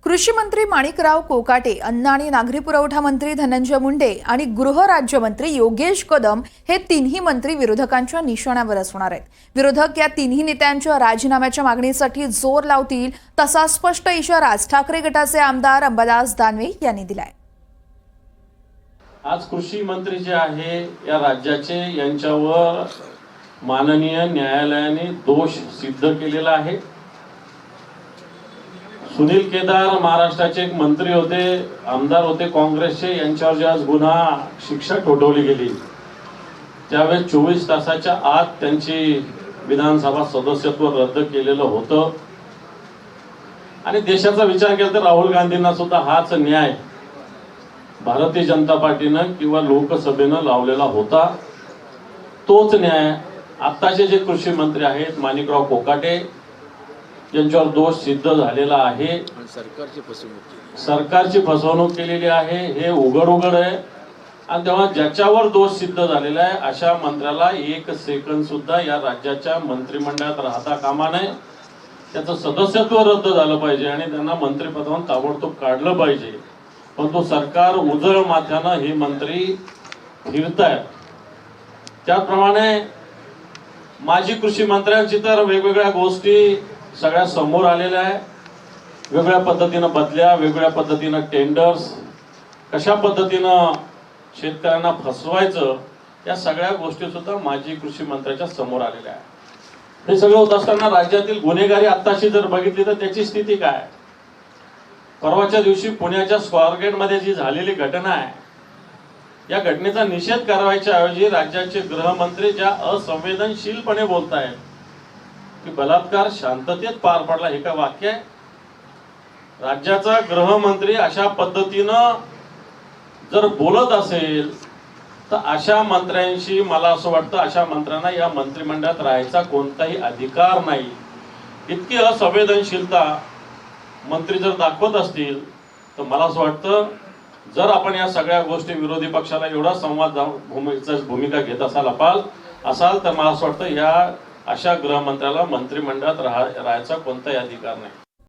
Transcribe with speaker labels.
Speaker 1: कृषी मंत्री माणिकराव कोकाटे, अन्न आणि नागरी पुरवठा मंत्री धनंजय मुंडे आणि गृह राज्यमंत्री योगेश कदम हे तिन्ही मंत्री विरोधकांच्या निशाण्यावर असणार आहेत। विरोधक या तिन्ही नेत्यांच्या राजीनाम्याच्या मागणीसाठी जोर लावतील, तसा स्पष्ट इशारा ठाकरे गटाचे आमदार अंबादास दानवे यांनी दिलाय।
Speaker 2: आज कृषी मंत्री जे आहे या राज्याचे, यांच्यावर माननीय न्यायालयाने दोष सिद्ध केलेला आहे। सुनील केदार महाराष्ट्राचे एक मंत्री होते, आमदार होते काँग्रेसचे, यांच्यावर जे आज गुन्हा शिक्षा ठोठावली गेली, त्यावेळेस 24 तासाच्या आत त्यांची विधानसभा सदस्यत्व रद्द केलेलं होतं। आणि देशाचा विचार केला तर राहुल गांधींना सुद्धा हाच न्याय भारतीय जनता पार्टीनं किंवा लोकसभेनं लावलेला होता। तोच न्याय आताचे जे कृषी मंत्री आहेत माणिकराव कोकाटे यांच्यावर दोष सिद्ध झालेला आहे। सरकारची फसवणूक केलेली आहे हे उघड आहे। आणि तेव्हा ज्याच्यावर दोष सिद्ध झालेला आहे अशा मंत्र्याला एक सेकंद सुद्धा या राज्याच्या मंत्रिमंडळात राहता कामा नये। त्याचं सदस्यत्व रद्द झालं पाहिजे आणि त्यांना मंत्रिपदावरून ताबडतोब काढलं पाहिजे। पण तो सरकार उजळ माथ्यानं हे मंत्री फिरतायत। त्याप्रमाणे माजी कृषी मंत्र्यांची तर वेगवेगळ्या गोष्टी सगळ्या समोर आलेल्या आहे। वेगळ्या पद्धतीनं बदल्या, वेगळ्या पद्धतीनं टेंडर्स, कशा पद्धतीनं शेतकऱ्यांना फसवायचं, या सगळ्या गोष्टी सुद्धा माजी कृषी मंत्र्याच्या समोर आलेल्या आहे। हे सगळं होत असताना राज्यातील गुन्हेगारी आत्ताशी जर बघितली तर त्याची स्थिती काय? परवाच्या दिवशी पुण्याच्या स्वारगेटमध्ये जी झालेली घटना आहे, या घटनेचा निषेध करायच्या ऐवजी राज्याचे गृहमंत्री ज्या असंवेदनशीलपणे बोलतायत की बलात्कार शांततेत पार पडला, हे काय वाक्य आहे? राज्याचा गृहमंत्री अशा पद्धतीनं जर बोलत असेल तर अशा मंत्र्यांशी, मला असं वाटतं अशा मंत्र्यांना या मंत्रिमंडळात राहायचा कोणताही अधिकार नाही। इतकी असंवेदनशीलता मंत्री जर दाखवत असतील तर मला असं वाटतं जर आपण या सगळ्या गोष्टी विरोधी पक्षाला एवढा संवाद भूमिका घेत असाल तर मला असं वाटतं या अशा गृहमंत्र्याला मंत्रिमंडळात राहायचा कोणताही अधिकार नाही।